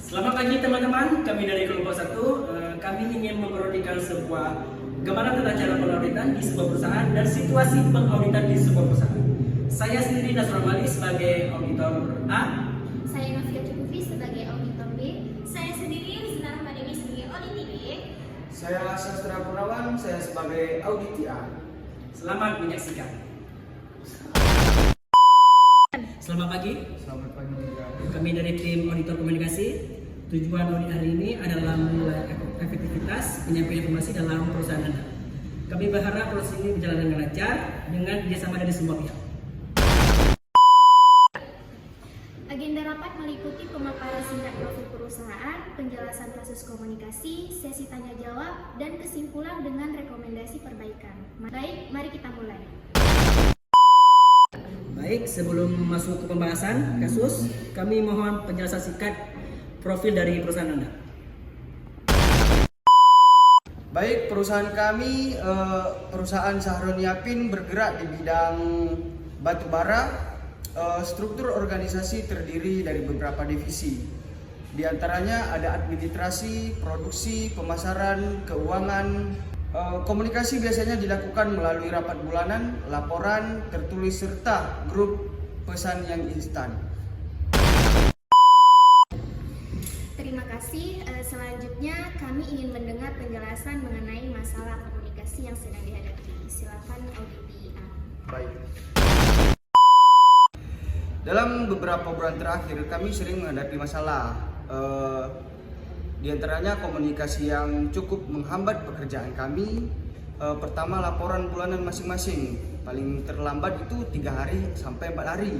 Selamat pagi teman-teman, kami dari kelompok 1. Kami ingin memperhatikan sebuah gambaran tentang cara pengauditan di sebuah perusahaan dan situasi pengauditan di sebuah perusahaan. Saya sendiri Nasrul Mali sebagai auditor A. Saya Novia Cukufi sebagai auditor B. Saya sendiri Rizna Rahmadini sebagai auditor B. Saya Sastra Purnawan, saya sebagai auditi A. Selamat menyaksikan. Selamat pagi. Selamat pagi juga. Kami dari tim auditor komunikasi. Tujuan audit hari ini adalah menilai efektivitas penyampaian informasi dalam perusahaan Anda. Kami berharap proses ini berjalan dengan lancar dengan kerjasama dari semua pihak. Agenda rapat meliputi pemaparan singkat profil perusahaan, penjelasan proses komunikasi, sesi tanya jawab, dan kesimpulan dengan rekomendasi perbaikan. Baik, mari kita mulai. Baik, sebelum masuk ke pembahasan kasus, kami mohon penjelasan singkat profil dari perusahaan Anda. Baik, perusahaan kami, perusahaan Sahrul Yapin bergerak di bidang batu bara. Struktur organisasi terdiri dari beberapa divisi. Di antaranya ada administrasi, produksi, pemasaran, keuangan. Komunikasi biasanya dilakukan melalui rapat bulanan, laporan, tertulis serta grup pesan yang instan. Terima kasih. Selanjutnya kami ingin mendengar penjelasan mengenai masalah komunikasi yang sedang dihadapi. Silakan auditi A. Baik. Dalam beberapa bulan terakhir kami sering menghadapi masalah. Di antaranya komunikasi yang cukup menghambat pekerjaan kami. Pertama, laporan bulanan masing-masing. Paling terlambat itu 3 hari sampai 4 hari.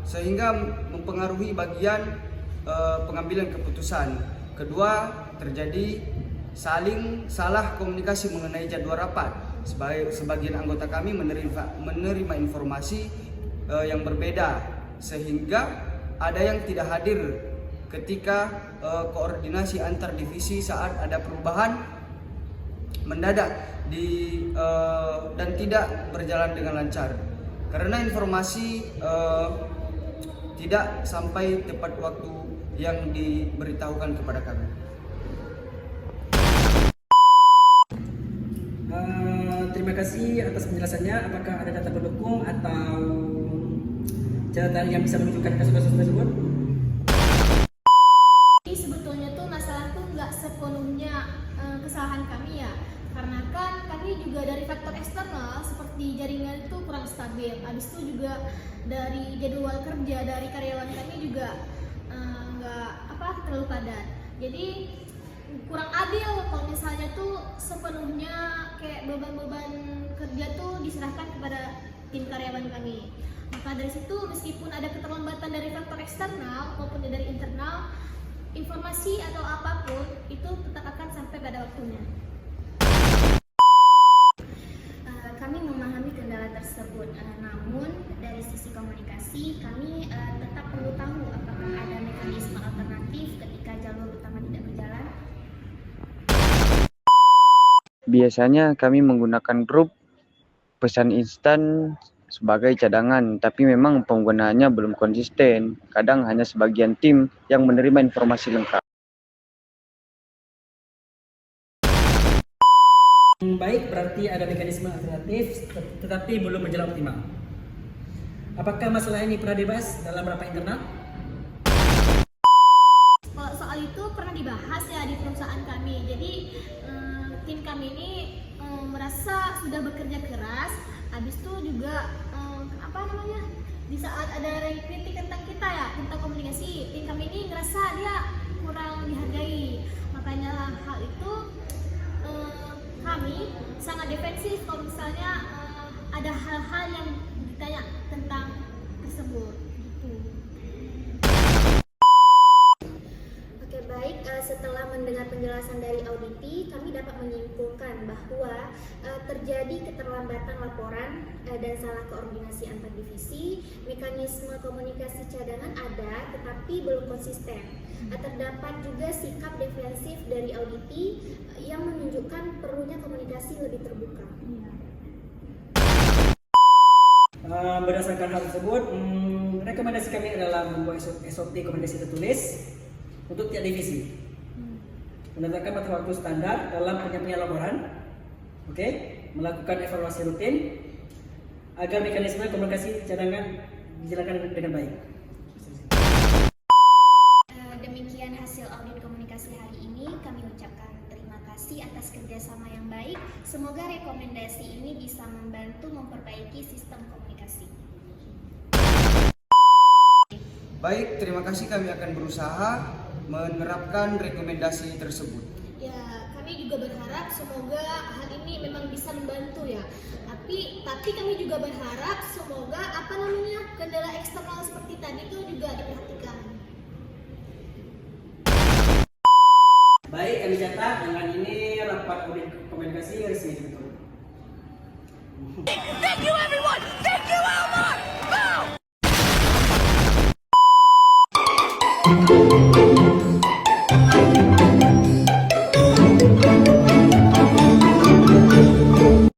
Sehingga mempengaruhi bagian pengambilan keputusan. Kedua, terjadi salah komunikasi mengenai jadwal rapat. Sebagian anggota kami menerima informasi yang berbeda, sehingga ada yang tidak hadir ketika koordinasi antar divisi saat ada perubahan mendadak dan tidak berjalan dengan lancar karena informasi tidak sampai tepat waktu yang diberitahukan kepada kami. Terima kasih atas penjelasannya. Apakah ada data pendukung atau catatan yang bisa menunjukkan kasus-kasus tersebut? Jadi sebetulnya tuh masalah tuh nggak sepenuhnya kesalahan kami ya, karena kan kami juga dari faktor eksternal seperti jaringan itu kurang stabil. Habis itu juga dari jadwal kerja dari karyawan kami juga nggak terlalu padat. Jadi kurang adil kalau misalnya tuh sepenuhnya kayak beban-beban kerja tuh diserahkan kepada tim karyawan kami. Maka dari situ meskipun ada keterlambatan dari faktor eksternal maupun dari internal, informasi atau apapun itu tetap akan sampai pada waktunya. Kami memahami kendala tersebut, namun dari sisi komunikasi kami tetap perlu tahu apakah ada mekanisme alternatif ketika jalur utama tidak berjalan. Biasanya kami menggunakan grup pesan instan sebagai cadangan, tapi memang penggunaannya belum konsisten. Kadang hanya sebagian tim yang menerima informasi lengkap. Baik, berarti ada mekanisme alternatif tetapi belum berjalan optimal. Apakah masalah ini pernah dibahas dalam rapat internal? Kalau soal itu pernah dibahas ya di perusahaan kami. Jadi tim kami ini merasa sudah bekerja keras. Habis itu juga di saat ada kritik tentang kita ya, tentang komunikasi, tim kami ini ngerasa dia kurang dihargai. Makanya hal itu kami sangat defensif kalau misalnya ada hal-hal yang ditanya tentang tersebut gitu. Oke, baik, setelah mendengar penjelasan dari auditi, kami dapat menyimpulkan bahwa terjadi keterlambatan laporan dan salah koordinasi antar divisi. Mekanisme komunikasi cadangan ada tetapi belum konsisten. Terdapat juga sikap defensif dari auditi yang menunjukkan perlunya komunikasi lebih terbuka. Berdasarkan hal tersebut, rekomendasi kami adalah membuat SOP komunikasi tertulis untuk tiap divisi. Menetapkan batas waktu standar dalam penyampaian laporan, oke, melakukan evaluasi rutin agar mekanisme komunikasi cadangan dijalankan dengan baik. Demikian hasil audit komunikasi hari ini. Kami ucapkan terima kasih atas kerjasama yang baik. Semoga rekomendasi ini bisa membantu memperbaiki sistem komunikasi. Baik, terima kasih, kami akan berusaha menerapkan rekomendasi tersebut. Ya, kami juga berharap semoga hal ini memang bisa membantu ya. Tapi kami juga berharap semoga kendala eksternal seperti tadi itu juga diperhatikan. Baik, kami catat dengan ini rapat audit komunikasi resmi ditutup. Thank you, everyone! Thank you, Elmore! Boom!